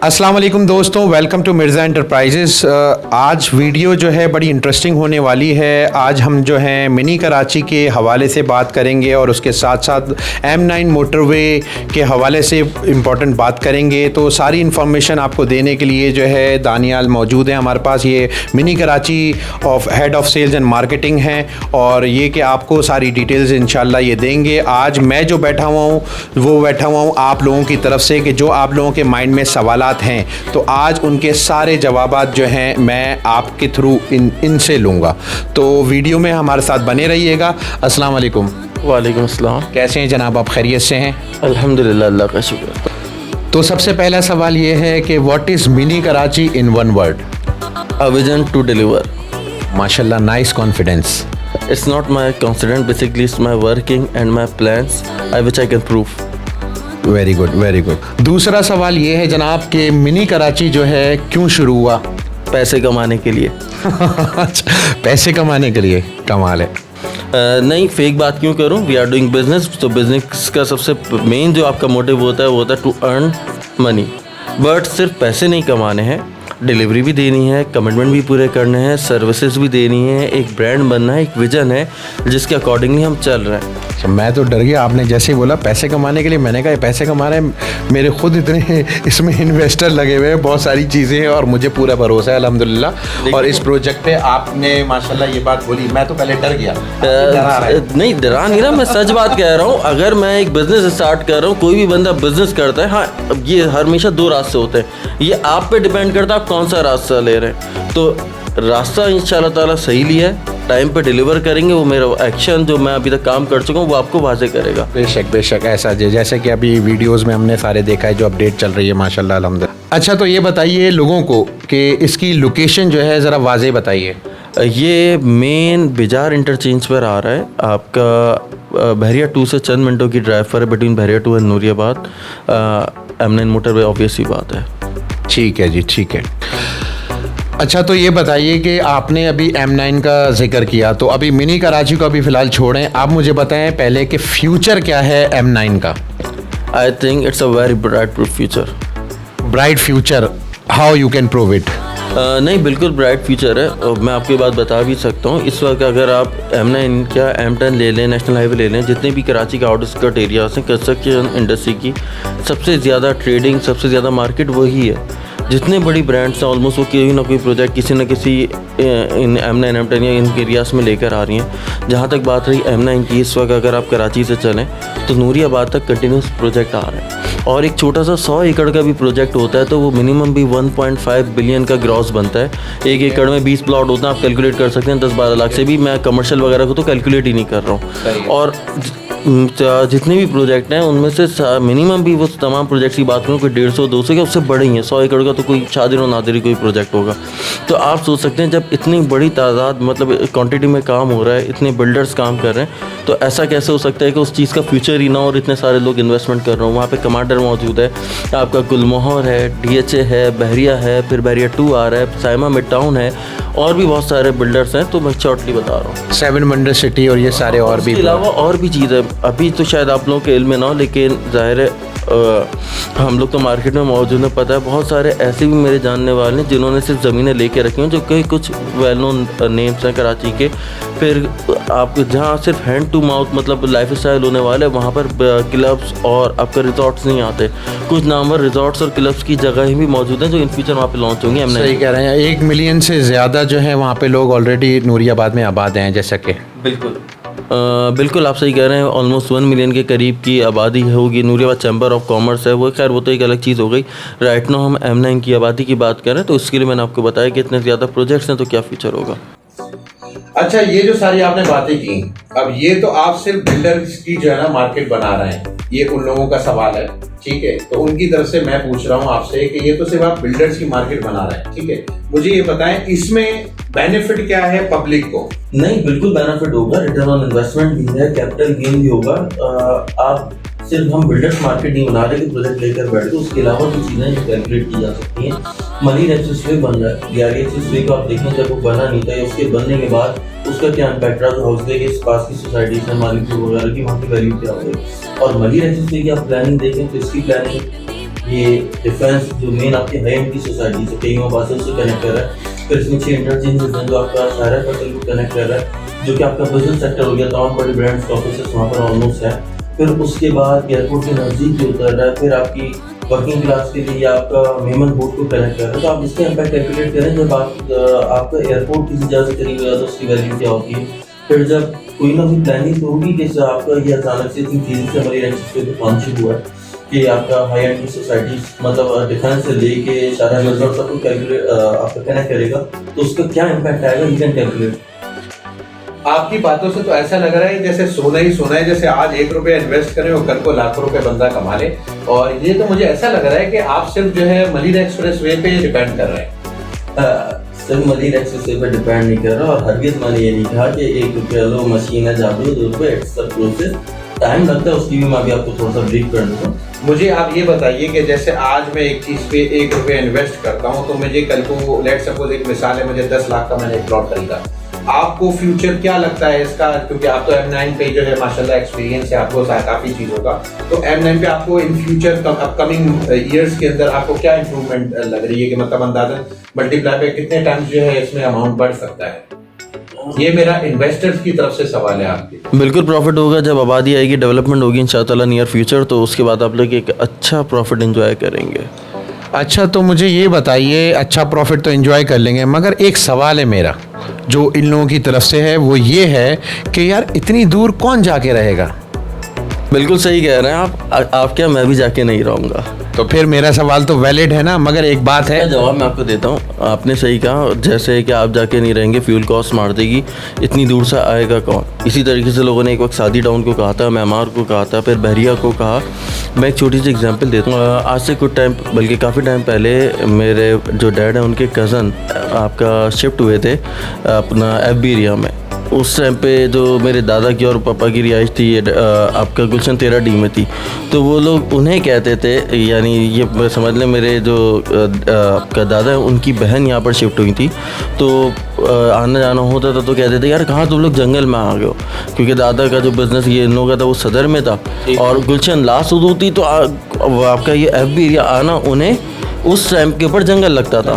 अस्सलाम वालेकुम दोस्तों, वेलकम टू मिर्ज़ा एंटरप्राइजेस। आज वीडियो जो है बड़ी इंटरेस्टिंग होने वाली है। आज हम जो हैं मिनी कराची के हवाले से बात करेंगे और उसके साथ साथ M9 मोटरवे के हवाले से इम्पोर्टेंट बात करेंगे। तो सारी इन्फॉर्मेशन आपको देने के लिए जो है दानियाल मौजूद है हमारे पास। ये mini Karachi of head of sales and marketing हैं और ये कि आपको सारी डिटेल्स इंशाल्लाह ये देंगे। आज मैं जो बैठा हुआ हूँ वो बैठा हुआ हूँ आप लोगों की तरफ से कि जो आप लोगों के माइंड में सवालात हैं, तो आज उनके सारे जवाबात जो हैं मैं आपके थ्रू इनसे लूँगा। तो वीडियो में हमारे साथ बने रहिएगा। अस्सलाम वालेकुम। वालेकुम अस्सलाम। कैसे हैं जनाब, आप खैरियत से हैं? अल्हम्दुलिल्लाह, अल्लाह का शुक्र। तो सबसे पहला सवाल ये है कि what is mini Karachi in one word? A vision to deliver. माशाल्लाह, nice confidence. It's not my confidence, basically it's my working and my plans which I can prove. Very good, very good. दूसरा सवाल ये है जनाब कि mini Karachi जो है क्यों शुरू हुआ? पैसे कमाने के लिए। पैसे कमाने के लिए, कमाल है। नहीं, फेक बात क्यों करूं? वी आर डूइंग बिजनेस, तो बिजनेस का सबसे मेन जो आपका मोटिव होता है वो होता है टू अर्न मनी। बट सिर्फ पैसे नहीं कमाने हैं, डिलीवरी भी देनी है, कमिटमेंट भी पूरे करने हैं, सर्विसेज भी देनी है, एक ब्रांड बनना है, एक विजन है जिसके अकॉर्डिंगली हम चल रहे हैं। मैं तो डर गया, आपने जैसे ही बोला पैसे कमाने के लिए। मैंने कहा पैसे कमा रहे हैं, मेरे खुद इतने इसमें इन्वेस्टर लगे हुए हैं, बहुत सारी चीज़ें हैं और मुझे पूरा भरोसा है अल्हम्दुलिल्लाह। और इस प्रोजेक्ट पे आपने माशाल्लाह ये बात बोली, मैं तो पहले डर गया। नहीं, डरा नहीं रहा, मैं सच बात कह रहा हूँ। अगर मैं एक बिज़नेस स्टार्ट कर रहा हूँ, कोई भी बंदा बिज़नेस करता है, हाँ अब ये हमेशा दो रास्ते होते हैं, ये आप पे डिपेंड करता है आप कौन सा रास्ता ले रहे हैं। तो रास्ता इंशाल्लाह ताला सही लिया है, टाइम पे डिलीवर करेंगे। वो मेरा एक्शन जो मैं अभी तक काम कर चुका हूँ वो आपको वाज़े करेगा। बेशक बेशक, ऐसा जैसे कि अभी वीडियोस में हमने सारे देखा है जो अपडेट चल रही है माशाल्लाह अल्हम्दुलिल्लाह। अच्छा, तो ये बताइए लोगों को कि इसकी लोकेशन जो है ज़रा वाज़े बताइए। ये मेन बिजार इंटरचेंज पर आ रहा है आपका, बहरिया 2 से चंद मिनटों की ड्राइव पर है, between Bahria 2 and Nooriabad. M9 motorway, obvious ही बात है। ठीक है जी, ठीक है। अच्छा, तो ये बताइए कि आपने अभी M9 का जिक्र किया, तो अभी मिनी कराची को अभी फ़िलहाल छोड़ें, आप मुझे बताएं पहले कि फ्यूचर क्या है M9 का? I think it's a very bright future. Bright future, how you can prove it? नहीं, बिल्कुल ब्राइट फ्यूचर है और मैं आपकी बात बता भी सकता हूँ। इस वक्त अगर आप M9 क्या M10 ले लें, नेशनल हाईवे ले लें, जितने भी कराची के आउटस्कर्ट एरियाज हैं, कंस्ट्रक्शन इंडस्ट्री की सबसे ज़्यादा ट्रेडिंग, सबसे ज़्यादा मार्केट वही है। जितने बड़ी ब्रांड्स हैं ऑलमोस्ट वो कोई ना कोई प्रोजेक्ट किसी न किसी इन M9 M10 या इन एरियाज में लेकर आ रही हैं। जहाँ तक बात रही M9 की, इस वक्त अगर आप कराची से चलें तो नूरियाबाद तक कंटिन्यूस प्रोजेक्ट आ रहे हैं और एक छोटा सा 100 एकड़ का भी प्रोजेक्ट होता है तो वो मिनिमम भी 1.5 बिलियन का ग्रॉस बनता है। एक एकड़ में 20 प्लॉट होते हैं, आप कैलकुलेट कर सकते हैं 10-12 लाख से भी। मैं कमर्शियल वगैरह को तो कैलकुलेट ही नहीं कर रहा हूँ। और जितने भी प्रोजेक्ट हैं उनमें से मिनिमम भी वो तमाम प्रोजेक्ट्स की बात करूँ कोई 150-200 क्या उससे बड़े ही हैं। 100 एकड़ का तो कोई शादिर और नादिर कोई प्रोजेक्ट होगा। तो आप सोच सकते हैं जब इतनी बड़ी तादाद मतलब क्वांटिटी में काम हो रहा है, इतने बिल्डर्स काम कर रहे हैं, तो ऐसा कैसे हो सकता है कि उस चीज़ का फ्यूचर ही ना और इतने सारे लोग इन्वेस्टमेंट कर रहे हो। वहाँ पे कमांडर मौजूद है, आपका गुलमोहर है, DHA है, बहरिया है, फिर बहरिया 2 आ रहा है, साइमा मिड टाउन है और भी बहुत सारे बिल्डर्स हैं। तो मैं शॉर्टली बता रहा हूँ 7 वंडर सिटी और ये सारे और भी। इसके अलावा और भी चीज़ है, अभी तो शायद आप लोगों के इल्म में ना हो, लेकिन ज़ाहिर है हम लोग तो मार्केट में मौजूद हैं। पता है बहुत सारे ऐसे भी मेरे जानने वाले हैं जिन्होंने सिर्फ ज़मीनें लेके रखी हैं, जो कई कुछ वेल नोन नेम्स हैं कराची के। फिर आप जहाँ सिर्फ हैंड टू माउथ मतलब लाइफ स्टाइल होने वाले, वहाँ पर क्लब्स और आपके रिजॉर्ट्स नहीं आते। कुछ नामवर रिजॉर्ट्स और क्लब्स की जगहें भी मौजूद हैं जो इन फ्यूचर वहाँ पे लॉन्च होंगी। हमने सही कह रहे हैं, 1 मिलियन से ज़्यादा जो है वहाँ पे लोग ऑलरेडी नूरियाबाद में आबाद हैं जैसा कि। बिल्कुल आप सही कह रहे हैं, ऑलमोस्ट 1 मिलियन के करीब की आबादी होगी। नूरियाबाद चैम्बर ऑफ कॉमर्स है वो, खैर वो तो एक अलग चीज़ हो गई। राइट नाउ हम M9 की आबादी की बात कर रहे हैं, तो उसके लिए मैंने आपको बताया कि इतने ज़्यादा प्रोजेक्ट्स हैं तो क्या फ्यूचर होगा। अच्छा, ये जो सारी आपने बातें की, अब ये तो आप सिर्फ बिल्डर्स की जो है ना मार्केट बना रहे हैं, ये उन लोगों का सवाल है, ठीक है। तो उनकी तरफ से मैं पूछ रहा हूँ आपसे कि ये तो सिर्फ आप बिल्डर्स की मार्केट बना रहे हैं, ठीक है। मुझे ये बताएं इसमें बेनिफिट क्या है पब्लिक को? नहीं, बिल्कुल बेनिफिट होगा, रिटर्न ऑन इन्वेस्टमेंट भी है, कैपिटल गेन भी होगा। आप सिर्फ हम बिल्डर्स मार्केट नहीं बना रहे कि प्रोजेक्ट लेकर बैठ गए, उसके अलावा जो चीज़ें जो कैलकुलेट की जा सकती हैं। मनी रजिस्ट्री बन रहा है, DRHS को आप देखें जब वो बना नहीं था, उसके बनने के बाद उसका क्या इम्पैक्ट रहा, तो हाउस के पास की सोसाइटी है, मालिक वगैरह की वहाँ की वैल्यू क्या हो गई। और मनी रजिस्ट्री की आप प्लानिंग देखें तो इसकी प्लानिंग ये डिफेंस जो मेन आपके हाई एंड की सोसाइटी से कई बातों से कनेक्ट कर रहा है। फिर इसमें 6 इंटरचेंजेस हैं जो आपका सारा फसल को कनेक्ट कर रहा है, जो कि आपका बिजनेस सेक्टर हो गया, तमाम बड़ी ब्रांड्स का ऑफिस वहाँ पर ऑलमोस्ट है। फिर उसके बाद एयरपोर्ट के नज़दीक जो उतर रहा है, फिर आपकी वर्किंग क्लास के लिए आपका मेमन बोर्ड को कनेक्ट कर रहा है। तो आप इसका इम्पैक्ट कैलकुलेट करें, जब आपका एयरपोर्ट किसी जगह से करीब हो जाता है उसकी वैल्यू क्या होती है। फिर जब कोई ना कोई प्लानिंग तो होगी कि आपका ये अचानक से इतनी तेजी से हमारी रेंज पे लॉन्च हुआ है कि आपका हाई एंड की सोसाइटी मतलब डिफेंस से लेके सारा रिजल्ट सबको कैलकुलेट आपका कनेक्ट करेगा, तो उसका क्या इम्पैक्ट आएगा यू कैन कैलकुलेट। आपकी बातों से तो ऐसा लग रहा है जैसे सोना ही सोना है, जैसे आज 1 रुपया इन्वेस्ट करें और कल को लाखों रुपए बंदा कमा ले। और ये तो मुझे ऐसा लग रहा है कि आप सिर्फ जो है मलिर एक्सप्रेस वे पे डिपेंड कर रहे हैं। सिर्फ मलिर एक्सप्रेस वे पे डिपेंड नहीं कर रहा, और हरगिज मैंने ये नहीं कहा कि 1 रुपया लो मशीन है जादू 2 रुपये, इट्स अ प्रोसेस, टाइम लगता है, उसकी भी मैं अभी आपको थोड़ा सा ब्रीफ कर दूँगा। मुझे आप ये बताइए कि जैसे आज मैं एक चीज़ पे 1 रुपया इन्वेस्ट करता हूँ, तो मुझे कल को लेट सपोज एक मिसाल है, मुझे 10 लाख का मैंने एक प्लॉट खरीदा। आपको फ्यूचर क्या लगता है इसका, क्योंकि आप तो M9 पे जो है माशाल्लाह एक्सपीरियंस है आपको काफ़ी चीज़ों का, तो M9 पे आपको इन फ्यूचर अपकमिंग ईयर्स के अंदर आपको क्या इंप्रूवमेंट लग रही है कि मतलब अंदाजन मल्टीप्लाई पे कितने टाइम्स जो है इसमें अमाउंट बढ़ सकता है? ये मेरा इन्वेस्टर्स की तरफ से सवाल है आपके। बिल्कुल प्रॉफिट होगा, जब आबादी आएगी, डेवलपमेंट होगी इंशाअल्लाह नियर फ्यूचर, तो उसके बाद आप लोग एक अच्छा प्रॉफिट एंजॉय करेंगे। अच्छा, तो मुझे ये बताइए, अच्छा प्रॉफिट तो एंजॉय कर लेंगे, मगर एक सवाल है मेरा जो इन लोगों की तरफ से है, वो ये है कि यार इतनी दूर कौन जाके रहेगा? बिल्कुल सही कह रहे हैं आप क्या, मैं भी जाके नहीं रहूँगा। तो फिर मेरा सवाल तो वैलिड है ना, मगर एक बात है। जवाब मैं आपको देता हूँ, आपने सही कहा, जैसे कि आप जाके नहीं रहेंगे, फ्यूल कॉस्ट मार देगी, इतनी दूर से आएगा कौन। इसी तरीके से लोगों ने एक वक्त सादी टाउन को कहा था, मैमार को कहा था, फिर बहरिया को कहा। मैं एक छोटी सी एग्जांपल देता हूँ। आज से कुछ टाइम, बल्कि काफ़ी टाइम पहले, मेरे जो डैड हैं उनके कज़न आपका शिफ्ट हुए थे अपना FB एरिया में। उस टाइम पे जो मेरे दादा की और पापा की रिहाइश थी आपका गुलशन 13D में थी, तो वो लोग उन्हें कहते थे, यानी ये समझ लें मेरे जो आपका दादा है उनकी बहन यहाँ पर शिफ्ट हुई थी, तो आना जाना होता था तो कहते थे यार कहाँ तुम लोग जंगल में आ गए हो, क्योंकि दादा का जो बिज़नेस ये इन लोगों का था वो सदर में था और गुलशन लास्ट उदू थी, तो आपका ये FB एरिया आना उन्हें उस टाइम के ऊपर जंगल लगता था।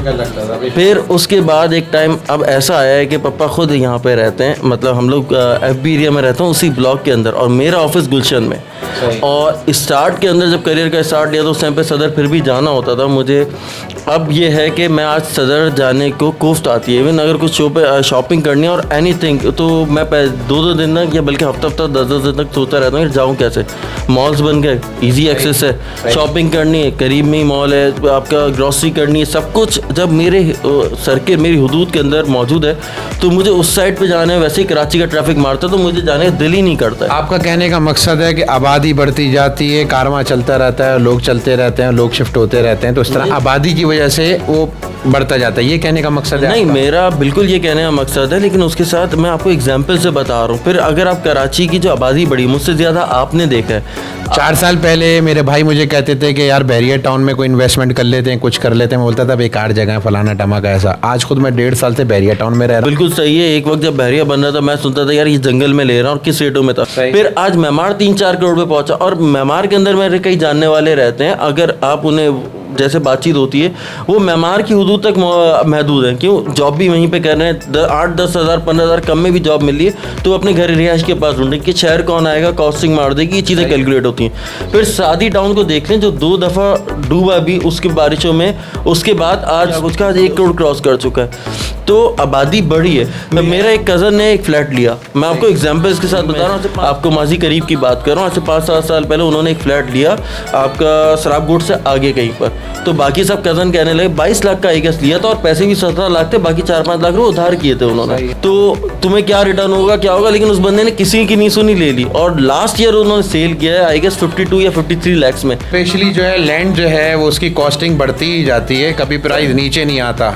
फिर उसके बाद एक टाइम अब ऐसा आया है कि पापा खुद यहाँ पे रहते हैं, मतलब हम लोग FB एरिया में रहते हैं उसी ब्लॉक के अंदर, और मेरा ऑफिस गुलशन में। और स्टार्ट के अंदर जब करियर का स्टार्ट लिया तो उस टाइम पे सदर फिर भी जाना होता था मुझे। अब ये है कि मैं आज सदर जाने को कोफ्त आती है, इवन अगर कुछ शॉपिंग करनी है और एनीथिंग, तो मैं 2-2 दिन तक या बल्कि हफ्ता 10-10 दिन तक सोचता रहता हूँ जाऊँ कैसे। मॉल्स बन गए, इजी एक्सेस है, शॉपिंग करनी है करीब में ही मॉल है, आपका ग्रॉसरी करनी है, सब कुछ जब मेरे सर्किल मेरी हुदूद के अंदर मौजूद है, तो मुझे उस साइड पे जाना है। वैसे ही कराची का ट्रैफिक मारता तो मुझे जाने का दिल ही नहीं करता है। आपका कहने का मकसद है कि आबादी बढ़ती जाती है, कारवां चलता रहता है, लोग चलते रहते हैं, लोग शिफ्ट होते रहते हैं, तो इस तरह आबादी की वजह से वो बढ़ता जाता है, ये कहने का मकसद है? नहीं, मेरा बिल्कुल ये कहने का मकसद है, लेकिन उसके साथ मैं आपको एग्जाम्पल से बता रहा हूँ। फिर अगर आप कराची की जो आबादी बढ़ी, मुझसे ज़्यादा आपने देखा है। 4 साल पहले मेरे भाई मुझे कहते थे कि यार बहरिया टाउन में कोई इन्वेस्टमेंट कर लेते हैं, कुछ कर लेते हैं, मैं बोलता था बेकार जगह है, फलाना टमाका ऐसा। आज खुद मैं 1.5 साल से बहरिया टाउन में रह रहा हूँ। बिल्कुल सही है। एक वक्त जब बहरिया बन रहा था मैं सुनता था यार ये जंगल में ले रहा हूँ, और किस रेटों में था। फिर आज मैमार 3-4 करोड़ पे पहुंचा, और मैमार के अंदर मेरे कई जानने वाले रहते हैं, अगर आप उन्हें जैसे बातचीत होती है वो मैमार की हदूद तक महदूद है। क्यों? जॉब भी वहीं पे कर रहे हैं, 8-10 हज़ार 15 हज़ार कम में भी जॉब मिल रही है, तो अपने घर रिहाइश के पास ढूंढे कि शहर कौन आएगा, कॉस्टिंग मार देगी, ये चीज़ें कैलकुलेट होती हैं। फिर सादी टाउन को देख लें जो 2 दफ़ा डूबा भी उसकी बारिशों में, उसके बाद आज उसका 1 करोड़ क्रॉस कर चुका है। तो आबादी बढ़ी है। तो मेरा एक कज़न ने एक फ्लैट लिया, मैं आपको एग्जाम्पल्स के साथ बता रहा हूँ, आपको माजी करीब की बात कर रहा हूँ, आज से 5-7 साल पहले उन्होंने एक फ्लैट लिया आपका सराबगुट से आगे कहीं पर, तो बाकी सब कज़न कहने लगे 22 लाख का एक लिया था और पैसे भी 17 लाख थे, बाकी 4-5 लाख रुपये उधार किए थे उन्होंने। तो तुम्हें क्या रिटर्न होगा, क्या होगा, लेकिन उस बंदे ने किसी की नहीं सुनी, ले ली, और लास्ट ईयर उन्होंने सेल किया है आई गेस 52 या 53 लाख में। स्पेशली जो है लैंड जो है वो उसकी कॉस्टिंग बढ़ती ही जाती है, कभी प्राइस नीचे नहीं आता।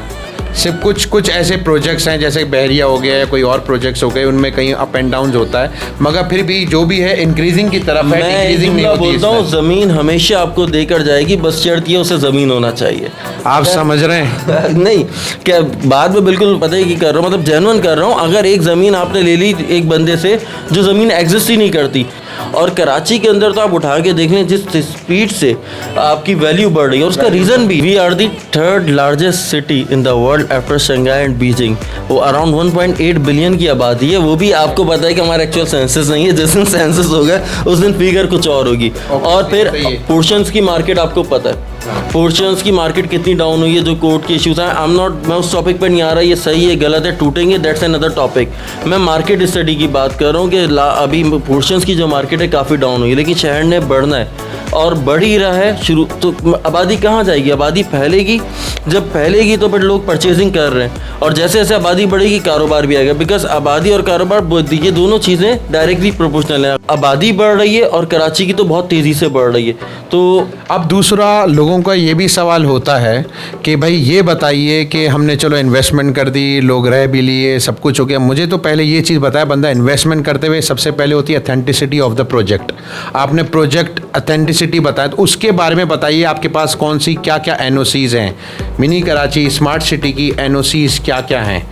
सिर्फ कुछ ऐसे प्रोजेक्ट्स हैं जैसे बहरिया हो गया या कोई और प्रोजेक्ट्स हो गए, उनमें कहीं अप एंड डाउन होता है, मगर फिर भी जो भी है इंक्रीजिंग की तरफ है, डिक्रीजिंग नहीं होती। बोलता हूँ ज़मीन हमेशा आपको देकर जाएगी, बस शर्त ये उसे ज़मीन होना चाहिए। आप समझ रहे हैं? नहीं, क्या बाद में बिल्कुल पता ही कर रहा हूँ, मतलब जेन्युइन कर रहा हूँ। अगर एक ज़मीन आपने ले ली एक बंदे से जो ज़मीन एग्जिस्ट ही नहीं करती, और कराची के अंदर तो आप उठा के देख लें जिस स्पीड से आपकी वैल्यू बढ़ रही है, और उसका रीज़न भी, we are the 3rd largest city in the world after Shanghai and Beijing. वो अराउंड 1.8 बिलियन की आबादी है। वो भी आपको पता है कि हमारा एक्चुअल सेंसस नहीं है, जिस दिन सेंसस होगा उस दिन फिगर कुछ और होगी। और फिर पोर्शंस की मार्केट आपको पता है, पोर्शंस की मार्केट कितनी डाउन हुई है, जो कोर्ट के इश्यूज हैं। मैं उस टॉपिक पर नहीं आ रहा, ये सही है गलत है टूटेंगे, दैट्स अनदर टॉपिक। मैं मार्केट स्टडी की बात कर रहा हूँ कि अभी पोर्शंस की जो मार्केट है काफ़ी डाउन हुई है, लेकिन शहर ने बढ़ना है और बढ़ ही रहा है। शुरू तो आबादी कहाँ जाएगी, आबादी फैलेगी, जब फैलेगी तो फिर लोग परचेजिंग कर रहे हैं, और जैसे जैसे आबादी बढ़ेगी कारोबार भी आएगा, बिकॉज आबादी और कारोबार ये दोनों चीज़ें डायरेक्टली प्रोपोर्शनल हैं। आबादी बढ़ रही है और कराची की तो बहुत तेज़ी से बढ़ रही है। तो अब दूसरा लोगों का ये भी सवाल होता है कि भाई ये बताइए कि हमने चलो इन्वेस्टमेंट कर दी, लोग रह भी लिए, सब कुछ हो गया, मुझे तो पहले ये चीज़ बताया, बंदा इन्वेस्टमेंट करते हुए सबसे पहले होती है अथेंटिसिटी ऑफ द प्रोजेक्ट। आपने प्रोजेक्ट अथेंटिसिटी बताया, तो उसके बारे में बताइए आपके पास कौन सी क्या क्या एनओसीज़ हैं, मिनी कराची स्मार्ट सिटी की एनओसीज़ क्या क्या हैं,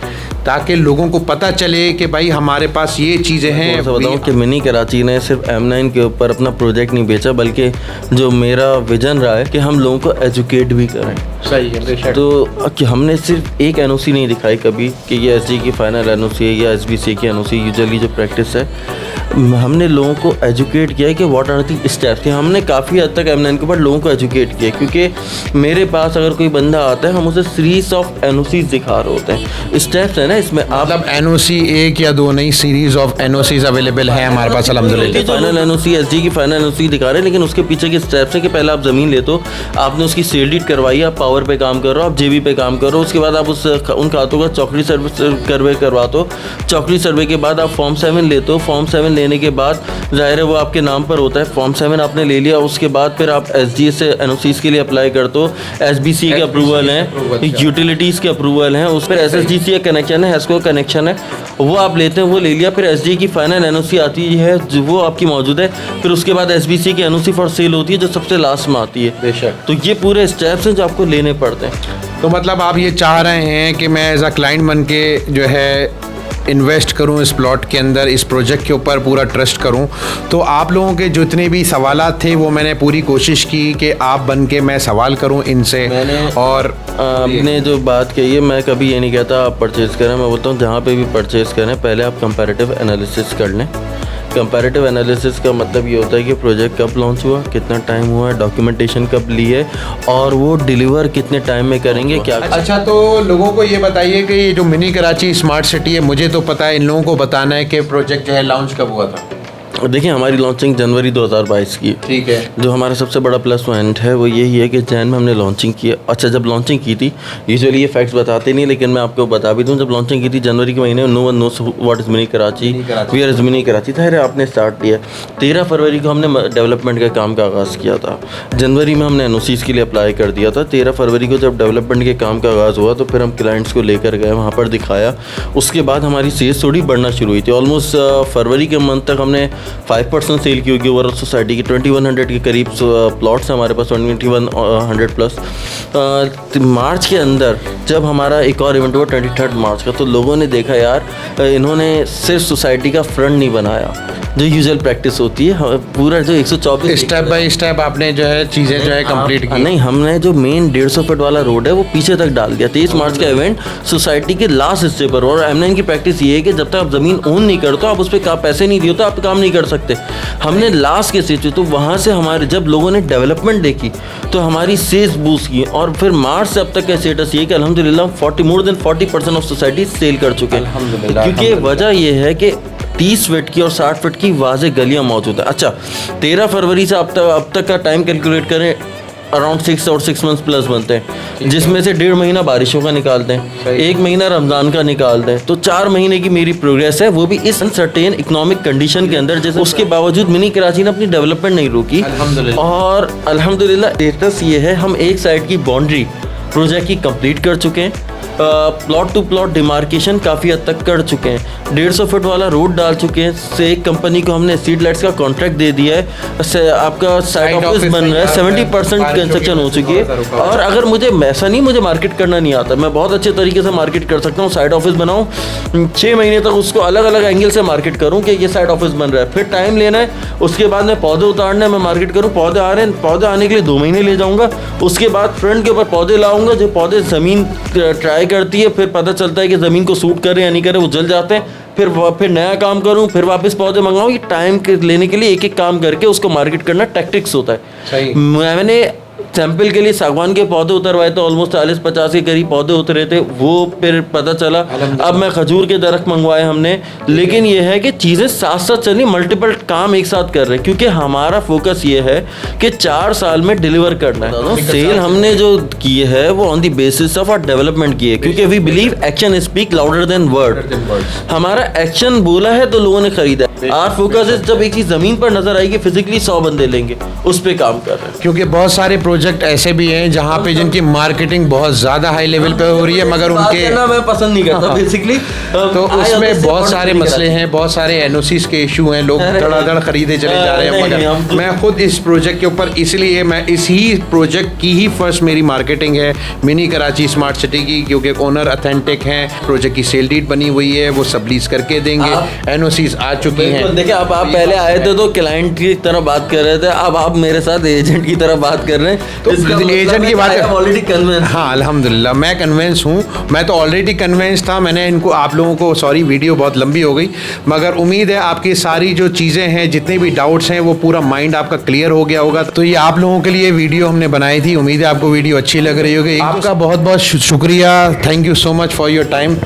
ताकि लोगों को पता चले कि भाई हमारे पास ये चीज़ें हैं। मैं बताऊँ कि मिनी कराची ने सिर्फ M9 के ऊपर अपना प्रोजेक्ट नहीं बेचा, बल्कि जो मेरा विजन रहा है कि हम लोगों को एजुकेट भी करें। सही है। तो कि हमने सिर्फ एक एनओसी नहीं दिखाई कभी कि ये एसजी की फाइनल एनओसी है या एसबीसी की एनओसी, यूजुअली जो प्रैक्टिस है, हमने लोगों को एजुकेट किया है कि व्हाट आर दी स्टेप्स। हमने काफ़ी हद तक M9 के ऊपर लोगों को एजुकेट किया, क्योंकि मेरे पास अगर कोई बंदा आता है हम उसे सीरीज ऑफ एनओसीज दिखा रहे होते हैं। स्टेप्स है ना इसमें, आप मतलब एनओसी एक या दो नहीं, सीरीज ऑफ एनओसीज अवेलेबल है हमारे पास अल्हम्दुलिल्लाह। फाइनल एनओसी एसजी की फाइनल एनओसी दिखा रहे हैं, लेकिन उसके पीछे के स्टेप्स है कि पहले आप ज़मीन लेते हो, आपने उसकी सेल डीड करवाई, आप पावर पे काम कर रहे हो, आप जेबी पे काम कर रहे हो, उसके बाद आप उन खातों का चौकड़ी सर्वे करवाते हो, चौकड़ी सर्वे के बाद आप फॉर्म 7 लेते हो, फॉर्म 7 लेने के बाद ज़ाहिर है वो आपके नाम पर होता है। फॉर्म 7 आपने ले लिया, उसके बाद फिर आप एसजी से एनओसीज के लिए अप्लाई करते हो, एसबीसी के अप्रूवल हैं, यूटिलिटीज़ के अप्रूवल हैं, उस पर एसएसडीसी का कनेक्शन है, हैस्को का कनेक्शन है, वो आप लेते हैं, वो ले लिया। फिर एसजी की फाइनल एनओसी आती है जो वो आपकी मौजूद है, फिर उसके बाद एसबीसी की एनओसी फॉर सेल होती है जो सबसे लास्ट में आती है। बेशक। तो ये पूरे स्टेप्स हैं जो आपको लेने पड़ते हैं। तो मतलब आप ये चाह रहे हैं कि मैं एज अ क्लाइंट बन के जो है इन्वेस्ट करूं इस प्लॉट के अंदर, इस प्रोजेक्ट के ऊपर पूरा ट्रस्ट करूं। तो आप लोगों के जितने भी सवालात थे वो मैंने पूरी कोशिश की कि आप बन के मैं सवाल करूं इनसे। और आपने जो बात कही है, मैं कभी ये नहीं कहता आप परचेज़ करें, मैं बोलता हूँ जहाँ पे भी परचेज़ करें पहले आप कंपैरेटिव एनालिसिस कर लें। कंपैरेटिव एनालिसिस का मतलब ये होता है कि प्रोजेक्ट कब लॉन्च हुआ, कितना टाइम हुआ, डॉक्यूमेंटेशन कब ली है, और वो डिलीवर कितने टाइम में करेंगे क्या। अच्छा, तो लोगों को ये बताइए कि ये जो मिनी कराची स्मार्ट सिटी है, मुझे तो पता है, इन लोगों को बताना है कि प्रोजेक्ट जो है लॉन्च कब हुआ था। देखिए हमारी लॉन्चिंग जनवरी 2022 की, ठीक है। जो हमारा सबसे बड़ा प्लस पॉइंट है वो यही है कि जैन में हमने लॉन्चिंग की है। अच्छा, जब लॉन्चिंग की थी, यूजुअली ये फैक्ट्स बताते नहीं, लेकिन मैं आपको बता भी दूं, जब लॉन्चिंग की थी जनवरी के महीने में, no one knows what is mini Karachi, we are is mini Karachi था। आपने स्टार्ट किया 13 फरवरी को, हमने डेवलपमेंट का काम का आगाज़ किया था। जनवरी में हमने एनओसीज़ के लिए अप्लाई कर दिया था। 13 फरवरी को जब डेवलपमेंट के काम का आगाज़ हुआ तो फिर हम क्लाइंट्स को लेकर गए, वहाँ पर दिखाया। उसके बाद हमारी सेल्स थोड़ी बढ़ना शुरू हुई थी। ऑलमोस्ट फरवरी के मंथ तक हमने 5% सेल की होगी ओवरऑल सोसाइटी की। 2100 के करीब प्लॉट्स हमारे पास, 2100 प्लस। मार्च के अंदर जब हमारा एक और इवेंट हुआ 23 मार्च का, तो लोगों ने देखा यार इन्होंने सिर्फ सोसाइटी का फ्रंट नहीं बनाया जो यूजुअल प्रैक्टिस होती है, पूरा जो 124 स्टेप बाय स्टेप आपने जो है चीज़ें जो है कंप्लीट की। नहीं, हमने जो मेन 150 फीट वाला रोड है वो पीछे तक डाल दिया। 23 मार्च का इवेंट सोसाइटी के लास्ट हिस्से पर। और M9 की प्रैक्टिस ये है कि जब तक आप ज़मीन ओन नहीं करते, आप उस पर पैसे नहीं दिए तो आप काम नहीं कर सकते। हमने लास्ट के स्टेज, तो वहाँ से हमारे जब लोगों ने डेवलपमेंट देखी तो हमारी सेल्स बूस्ट की। और फिर मार्च से अब तक का स्टेटस ये कि अल्हम्दुलिल्लाह more than 40% of society sale कर चुके हैं। क्योंकि वजह ये है कि 30 फीट की और 60 फीट की वाज़े गलियाँ मौजूद है। अच्छा, 13 फरवरी से अब तक का टाइम कैलकुलेट करें, अराउंड 6 और 6 मंथ्स प्लस बनते हैं, जिसमें से 1.5 महीना बारिशों का निकालते हैं, 1 महीना रमज़ान का निकालते हैं। तो 4 महीने की मेरी प्रोग्रेस है, वो भी इस अनसर्टेन इकोनॉमिक कंडीशन के अंदर। जैसे उसके बावजूद मिनी कराची ने अपनी डेवलपमेंट नहीं रोकी। और अल्हम्दुलिल्लाह स्टेटस ये है, हम एक साइड की बाउंड्री प्रोजेक्ट की कंप्लीट कर चुके हैं। प्लॉट टू प्लॉट डिमार्केशन काफ़ी हद तक कर चुके हैं, 150 फुट वाला रोड डाल चुके हैं। से एक कंपनी को हमने सीडलेट्स का कॉन्ट्रैक्ट दे दिया है, आपका साइड ऑफिस बन रहा है, 70% कंस्ट्रक्शन हो चुकी है। और अगर मुझे ऐसा नहीं, मुझे मार्केट करना नहीं आता, मैं बहुत अच्छे तरीके से मार्केट कर सकता हूँ। साइड ऑफिस बनाऊँ, 6 महीने तक उसको अलग अलग एंगल से मार्केट करूँ कि ये साइड ऑफिस बन रहा है, फिर टाइम लेना है, उसके बाद में पौधे उतारने मैं मार्केट करूँ, पौधे आ रहे हैं, पौधे आने के लिए 2 महीने ले जाऊँगा, उसके बाद फ्रंट के ऊपर पौधे लाऊंगा, जो पौधे ज़मीन ट्राई करती है, फिर पता चलता है कि ज़मीन को सूट करे या नहीं करे, वो जल जाते हैं, फिर नया काम करूं, फिर वापस पौधे मंगाऊं। ये टाइम लेने के लिए एक एक काम करके उसको मार्केट करना टैक्टिक्स होता है। सही। मैंने सैंपल के लिए सागवान के पौधे उतरवाए थे, ऑलमोस्ट 40-50 के करीब पौधे उतरे थे, वो फिर पता चला। अब मैं खजूर के दरख्त मंगवाए हमने, लेकिन ये है कि चीज़ें साथ साथ चली, मल्टीपल काम एक साथ कर रहे हैं, क्योंकि हमारा फोकस ये है कि 4 साल में डिलीवर करना है। सेल हमने जो की है वो on the basis of our development की है, क्योंकि we believe action speak louder than word. हमारा एक्शन बोला है तो लोगों ने खरीदा है। आवर फोकस है, जब एक चीज़ ज़मीन पर नजर आएगी, फिजिकली 100 बंदे लेंगे, उस पर काम कर रहे हैं। क्योंकि बहुत सारे प्रोजेक्ट ऐसे भी हैं जहाँ पे जिनकी मार्केटिंग बहुत ज़्यादा हाई लेवल पे हो रही है, मगर उनके मैं पसंद नहीं करता बेसिकली। तो उसमें बहुत सारे मसले हैं, बहुत सारे एनओसीज के इशू हैं, लोग धड़ाधड़ खरीदे चले जा रहे हैं। मगर मैं खुद इस प्रोजेक्ट के ऊपर, इसलिए मैं इसी प्रोजेक्ट की ही फर्स्ट मेरी मार्केटिंग है मिनी कराची स्मार्ट सिटी की, क्योंकि ओनर अथेंटिक हैं, प्रोजेक्ट की सेल डीड बनी हुई है, वो सब लीज करके देंगे, एनओसीज आ चुकी हैं। देखिए, अब आप पहले आए थे तो क्लाइंट की तरह बात कर रहे थे, अब आप मेरे साथ एजेंट की तरह बात कर रहे हैं। तो एजेंट की बात ऑलरेडी कन्विंस। हाँ, अल्हम्दुलिल्लाह मैं कन्विंस हूँ, मैं तो ऑलरेडी कन्विंस था। मैंने इनको, आप लोगों को, सॉरी वीडियो बहुत लंबी हो गई, मगर उम्मीद है आपकी सारी जो चीज़ें हैं, जितने भी डाउट्स हैं, वो पूरा माइंड आपका क्लियर हो गया होगा। तो ये आप लोगों के लिए वीडियो हमने बनाई थी, उम्मीद है आपको वीडियो अच्छी लग रही होगी। आपका बहुत बहुत शुक्रिया, thank you so much for your time.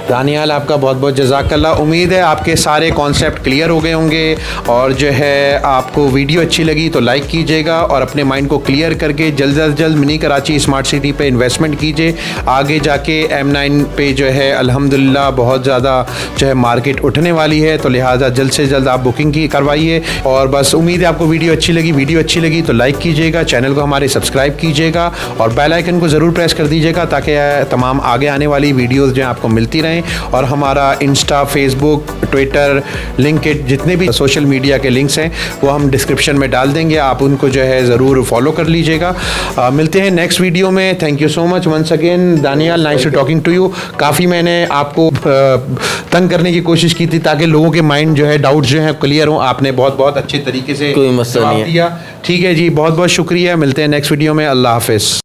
Daniyal, आपका बहुत बहुत जज़ाकल्लाह। उम्मीद है आपके सारे कॉन्सेप्ट क्लियर हो गए होंगे, और जो है आपको वीडियो अच्छी लगी तो लाइक कीजिएगा, और अपने माइंड को क्लियर करके जल्द से जल्द मिनी कराची स्मार्ट सिटी पे इन्वेस्टमेंट कीजिए। आगे जाके M9 पे जो है अल्हम्दुलिल्लाह बहुत ज़्यादा जो है मार्केट उठने वाली है, तो लिहाजा जल्द से जल्द आप बुकिंग की करवाइए। और बस उम्मीद है आपको वीडियो अच्छी लगी तो लाइक कीजिएगा, चैनल को हमारे सब्सक्राइब कीजिएगा, और बेल आइकन को ज़रूर प्रेस कर दीजिएगा, ताकि तमाम आगे आने वाली वीडियोज़ जो है आपको मिलती रहें। और हमारा इंस्टा, फेसबुक, ट्विटर, लिंक्डइन, जितने भी सोशल मीडिया के लिंक्स हैं वो हम डिस्क्रिप्शन में डाल देंगे, आप उनको जो है ज़रूर फॉलो कर लीजिएगा। मिलते हैं नेक्स्ट वीडियो में। Thank you so much once again Daniyal, nice to talking to you. काफ़ी मैंने आपको तंग करने की कोशिश की थी ताकि लोगों के माइंड जो है, डाउट्स जो है क्लियर हों। आपने बहुत बहुत अच्छे तरीके से कोई मसला नहीं है। ठीक है जी, बहुत बहुत शुक्रिया। मिलते हैं नेक्स्ट वीडियो में। अल्लाह हाफिज़।